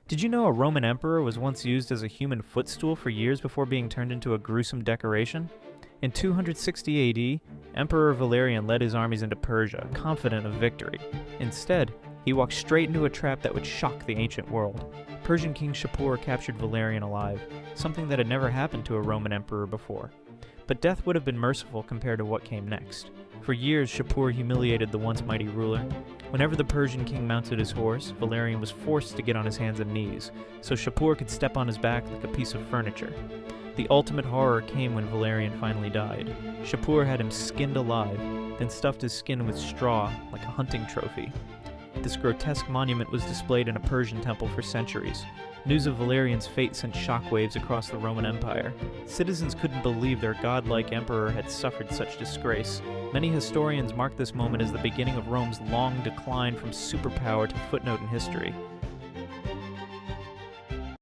Did you know a Roman emperor was once used as a human footstool for years before being turned into a gruesome decoration? In 260 AD, Emperor Valerian led his armies into Persia, confident of victory. Instead, he walked straight into a trap that would shock the ancient world. Persian King Shapur captured Valerian alive, something that had never happened to a Roman emperor before. But death would have been merciful compared to what came next. For years, Shapur humiliated the once mighty ruler. Whenever the Persian king mounted his horse, Valerian was forced to get on his hands and knees, so Shapur could step on his back like a piece of furniture. The ultimate horror came when Valerian finally died. Shapur had him skinned alive, then stuffed his skin with straw like a hunting trophy. This grotesque monument was displayed in a Persian temple for centuries. News of Valerian's fate sent shockwaves across the Roman Empire. Citizens couldn't believe their godlike emperor had suffered such disgrace. Many historians mark this moment as the beginning of Rome's long decline from superpower to footnote in history.